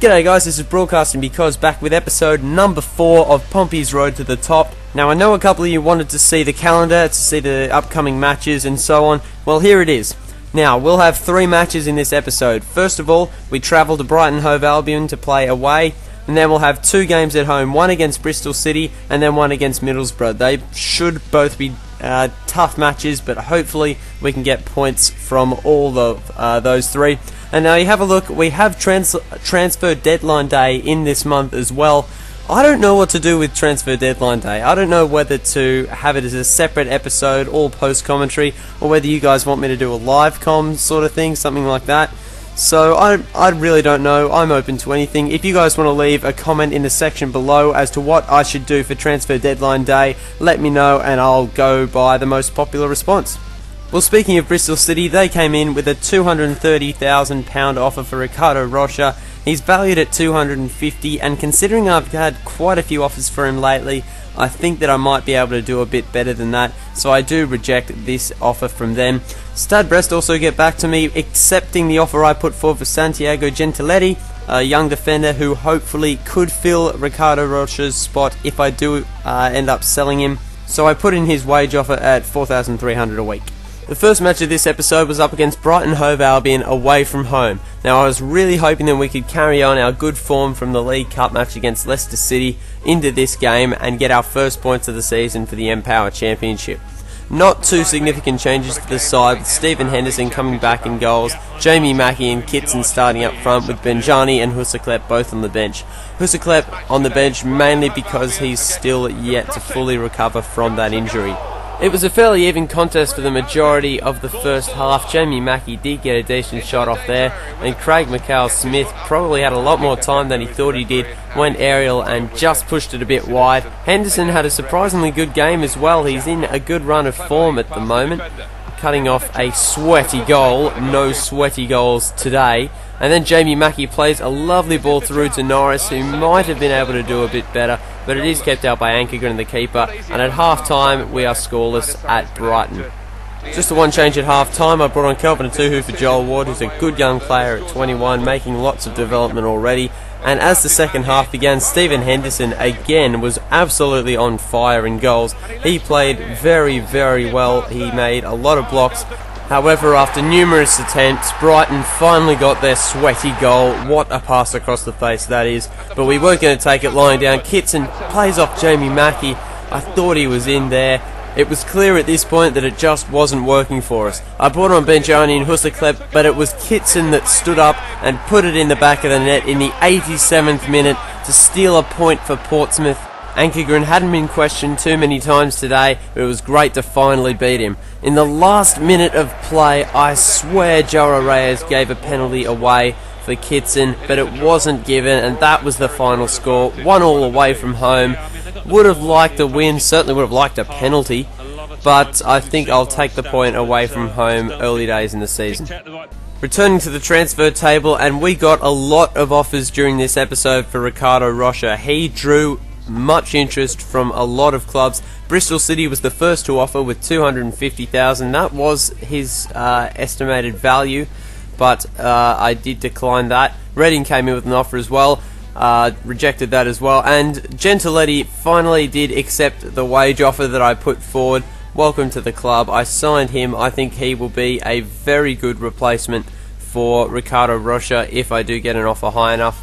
G'day guys, this is Broadcasting Because back with episode number 4 of Pompey's Road to the Top. Now I know a couple of you wanted to see the calendar, to see the upcoming matches and so on. Well, here it is. Now, we'll have 3 matches in this episode. First of all, we travel to Brighton Hove Albion to play away, and then we'll have 2 games at home, one against Bristol City and then one against Middlesbrough. They should both be tough matches, but hopefully we can get points from all of those 3. And now you have a look, we have transfer deadline day in this month as well. I don't know what to do with transfer deadline day. I don't know whether to have it as a separate episode, all post commentary, or whether you guys want me to do a live com sort of thing, something like that. So I really don't know. I'm open to anything. If you guys want to leave a comment in the section below as to what I should do for transfer deadline day, let me know and I'll go by the most popular response. Well, speaking of Bristol City, they came in with a £230,000 offer for Ricardo Rocha. He's valued at $250, and considering I've had quite a few offers for him lately, I think that I might be able to do a bit better than that, so I do reject this offer from them. Stade Brest also get back to me, accepting the offer I put forward for Santiago Gentiletti, a young defender who hopefully could fill Ricardo Rocha's spot if I do end up selling him. So I put in his wage offer at $4,300 a week. The first match of this episode was up against Brighton Hove Albion away from home. Now I was really hoping that we could carry on our good form from the League Cup match against Leicester City into this game and get our first points of the season for the Empower Championship. Not too significant changes to the side, with Stephen Henderson coming back in goals, Jamie Mackie and Kitson starting up front with Benjani and Husseklep both on the bench. Husseklep on the bench mainly because he's still yet to fully recover from that injury. It was a fairly even contest for the majority of the first half. Jamie Mackie did get a decent shot off there, and Craig McHale-Smith probably had a lot more time than he thought he did, went aerial and just pushed it a bit wide. Henderson had a surprisingly good game as well. He's in a good run of form at the moment, cutting off a sweaty goal. No sweaty goals today. And then Jamie Mackie plays a lovely ball through to Norris, who might have been able to do a bit better, but it is kept out by Ankergren, the keeper, and at half-time we are scoreless at Brighton. Just the one change at half-time. I brought on Kelvin Atuhu for Joel Ward, who's a good young player at 21, making lots of development already. And as the second half began, Stephen Henderson again was absolutely on fire in goals. He played very, very well. He made a lot of blocks. However, after numerous attempts, Brighton finally got their sweaty goal. What a pass across the face that is. But we weren't going to take it lying down. Kitson plays off Jamie Mackie. I thought he was in there. It was clear at this point that it just wasn't working for us. I brought on Benjani and Husseklep, but it was Kitson that stood up and put it in the back of the net in the 87th minute to steal a point for Portsmouth. Ankergren hadn't been questioned too many times today, but it was great to finally beat him. In the last minute of play, I swear Joe Reyes gave a penalty away for Kitson, but it wasn't given, and that was the final score. 1-1 away from home. Would have liked a win, certainly would have liked a penalty, but I think I'll take the point away from home early days in the season. Returning to the transfer table, and we got a lot of offers during this episode for Ricardo Rocha. He drew much interest from a lot of clubs. Bristol City was the first to offer with $250,000. That was his estimated value, but I did decline that. Reading came in with an offer as well. Rejected that as well. And Gentiletti finally did accept the wage offer that I put forward. Welcome to the club. I signed him. I think he will be a very good replacement for Ricardo Rocha if I do get an offer high enough.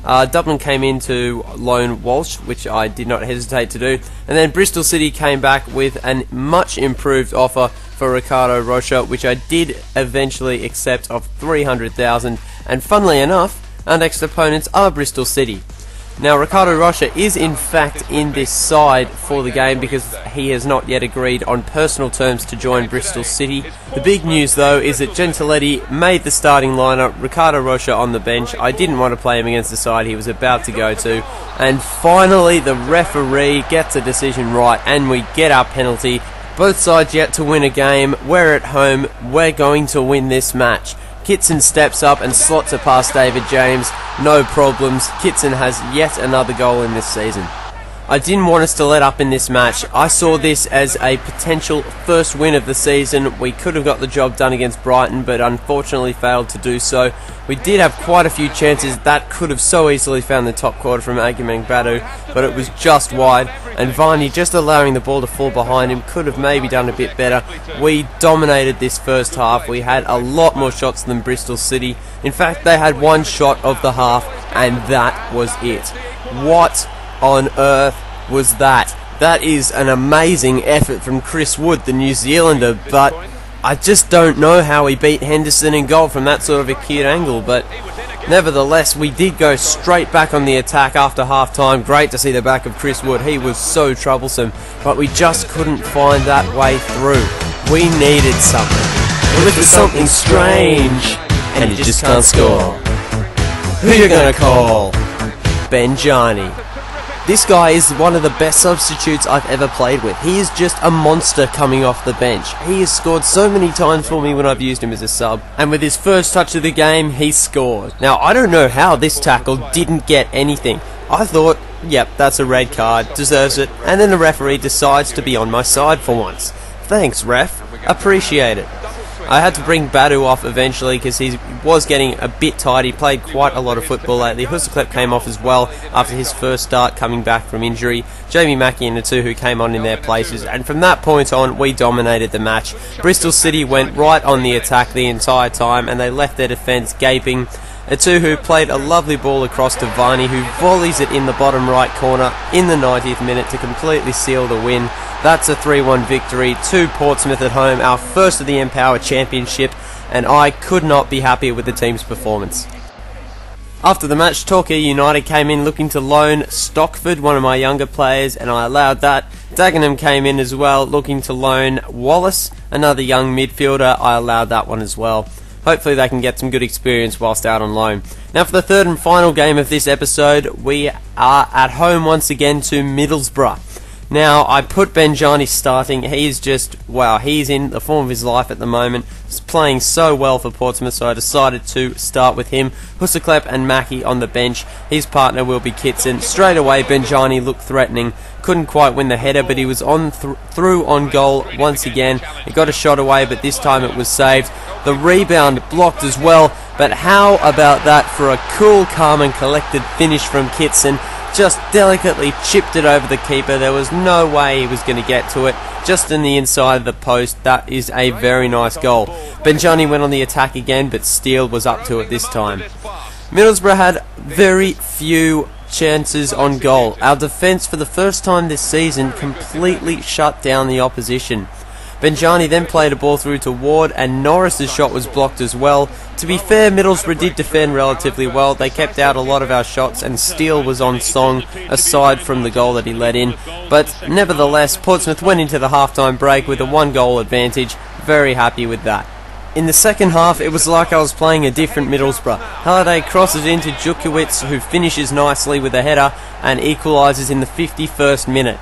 Dublin came in to loan Walsh, which I did not hesitate to do, and then Bristol City came back with a much improved offer for Ricardo Rocha, which I did eventually accept, of $300,000, and funnily enough, our next opponents are Bristol City. Now, Ricardo Rocha is in fact in this side for the game because he has not yet agreed on personal terms to join Bristol City. The big news though is that Gentiletti made the starting lineup, Ricardo Rocha on the bench. I didn't want to play him against the side he was about to go to, and finally the referee gets a decision right and we get our penalty. Both sides yet to win a game. We're at home. We're going to win this match. Kitson steps up and slots it past David James. No problems. Kitson has yet another goal in this season. I didn't want us to let up in this match. I saw this as a potential first win of the season. We could have got the job done against Brighton, but unfortunately failed to do so. We did have quite a few chances that could have so easily found the top quarter from Badu, but it was just wide, and Varney, just allowing the ball to fall behind him, could have maybe done a bit better. We dominated this first half. We had a lot more shots than Bristol City. In fact, they had one shot of the half, and that was it. What on earth was that? That is an amazing effort from Chris Wood, the New Zealander, but I just don't know how he beat Henderson in goal from that sort of acute angle. But nevertheless, we did go straight back on the attack after half-time. Great to see the back of Chris Wood. He was so troublesome, but we just couldn't find that way through. We needed something. We're looking for something strange, and you just can't score. Who you gonna call? Benjani. This guy is one of the best substitutes I've ever played with. He is just a monster coming off the bench. He has scored so many times for me when I've used him as a sub. And with his first touch of the game, he scored. Now, I don't know how this tackle didn't get anything. I thought, yep, that's a red card, deserves it. And then the referee decides to be on my side for once. Thanks, ref. Appreciate it. I had to bring Badu off eventually because he was getting a bit tired. He played quite a lot of football lately. Husserklep came off as well after his first start coming back from injury. Jamie Mackie and Atuhu came on in their places, and from that point on we dominated the match. Bristol City went right on the attack the entire time and they left their defence gaping. Atuhu played a lovely ball across to Varney, who volleys it in the bottom right corner in the 90th minute to completely seal the win. That's a 3-1 victory to Portsmouth at home, our first of the Empower Championship, and I could not be happier with the team's performance. After the match, Torquay United came in looking to loan Stockford, one of my younger players, and I allowed that. Dagenham came in as well looking to loan Wallace, another young midfielder. I allowed that one as well. Hopefully they can get some good experience whilst out on loan. Now for the third and final game of this episode, we are at home once again to Middlesbrough. Now, I put Benjani starting. He is just, wow, he's in the form of his life at the moment. He's playing so well for Portsmouth, so I decided to start with him. Husserklep and Mackie on the bench. His partner will be Kitson. Straight away, Benjani looked threatening. Couldn't quite win the header, but he was on through on goal once again. He got a shot away, but this time it was saved. The rebound blocked as well, but how about that for a cool, calm and collected finish from Kitson? Just delicately chipped it over the keeper. There was no way he was going to get to it. Just in the inside of the post. That is a very nice goal. Benjani went on the attack again, but Steele was up to it this time. Middlesbrough had very few chances on goal. Our defence for the first time this season completely shut down the opposition. Benjani then played a ball through to Ward, and Norris's shot was blocked as well. To be fair, Middlesbrough did defend relatively well. They kept out a lot of our shots, and Steele was on song, aside from the goal that he let in. But nevertheless, Portsmouth went into the half-time break with a 1-goal advantage. Very happy with that. In the second half, it was like I was playing a different Middlesbrough. Halliday crosses into Djukovic, who finishes nicely with a header and equalises in the 51st minute.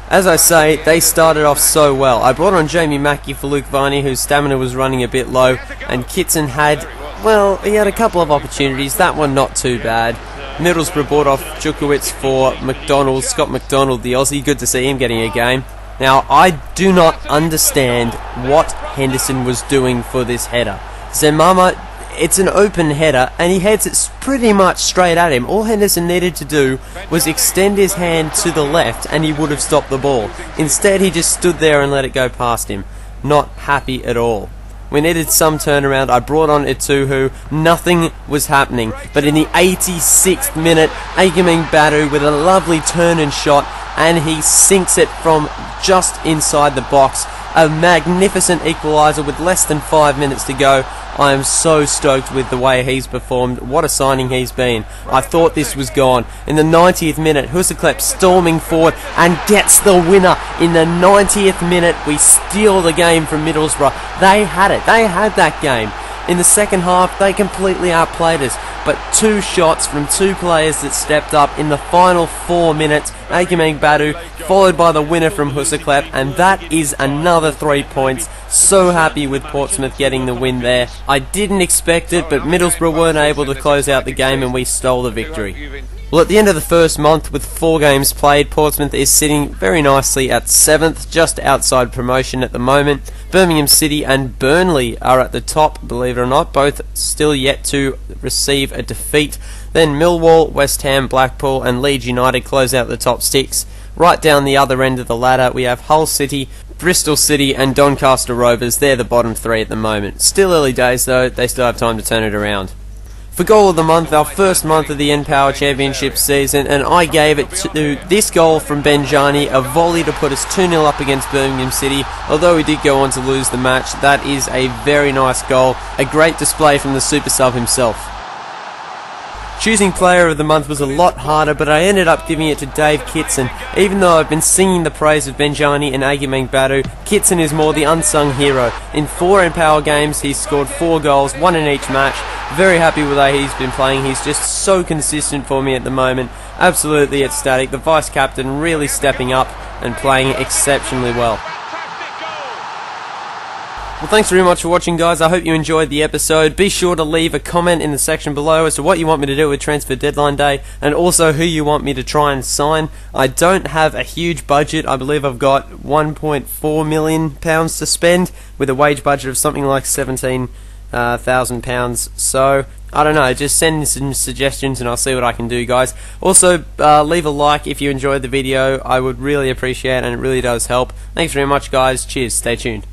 As I say, they started off so well. I brought on Jamie Mackie for Luke Varney, whose stamina was running a bit low, and Kitson had, well, he had a couple of opportunities, that one not too bad. Middlesbrough bought off Djukovic for McDonald, Scott McDonald, the Aussie. Good to see him getting a game. Now, I do not understand what Henderson was doing for this header. Zemama, it's an open header, and he heads it pretty much straight at him. All Henderson needed to do was extend his hand to the left, and he would have stopped the ball. Instead, he just stood there and let it go past him. Not happy at all. We needed some turnaround. I brought on Atuhu. Nothing was happening. But in the 86th minute, Badu with a lovely turn and shot, and he sinks it from just inside the box. A magnificent equaliser with less than 5 minutes to go. I am so stoked with the way he's performed. What a signing he's been. I thought this was gone. In the 90th minute, Husserklep storming forward and gets the winner. In the 90th minute, we steal the game from Middlesbrough. They had it. They had that game. In the second half, they completely outplayed us, but 2 shots from 2 players that stepped up in the final 4 minutes. Badu, followed by the winner from Husserklep, and that is another 3 points. So happy with Portsmouth getting the win there. I didn't expect it, but Middlesbrough weren't able to close out the game, and we stole the victory. Well, at the end of the first month, with 4 games played, Portsmouth is sitting very nicely at 7th, just outside promotion at the moment. Birmingham City and Burnley are at the top, believe it or not, both still yet to receive a defeat. Then Millwall, West Ham, Blackpool and Leeds United close out the top 6. Right down the other end of the ladder, we have Hull City, Bristol City and Doncaster Rovers. They're the bottom 3 at the moment. Still early days though, they still have time to turn it around. For goal of the month, our first month of the N-Power Championship season, and I gave it to this goal from Benjani, a volley to put us 2-0 up against Birmingham City. Although we did go on to lose the match, that is a very nice goal, a great display from the super sub himself. Choosing player of the month was a lot harder, but I ended up giving it to Dave Kitson. Even though I've been singing the praise of Benjani and Agimeng Badu, Kitson is more the unsung hero. In 4 N-Power games, he's scored 4 goals, 1 in each match. Very happy with how he's been playing. He's just so consistent for me at the moment. Absolutely ecstatic. The vice captain really stepping up and playing exceptionally well. Well, thanks very much for watching, guys. I hope you enjoyed the episode. Be sure to leave a comment in the section below as to what you want me to do with transfer deadline day, and also who you want me to try and sign. I don't have a huge budget. I believe I've got £1.4 million to spend, with a wage budget of something like £17,000. So I don't know, just send some suggestions and I'll see what I can do, guys. Also, leave a like if you enjoyed the video. I would really appreciate it, and it really does help. Thanks very much, guys. Cheers. Stay tuned.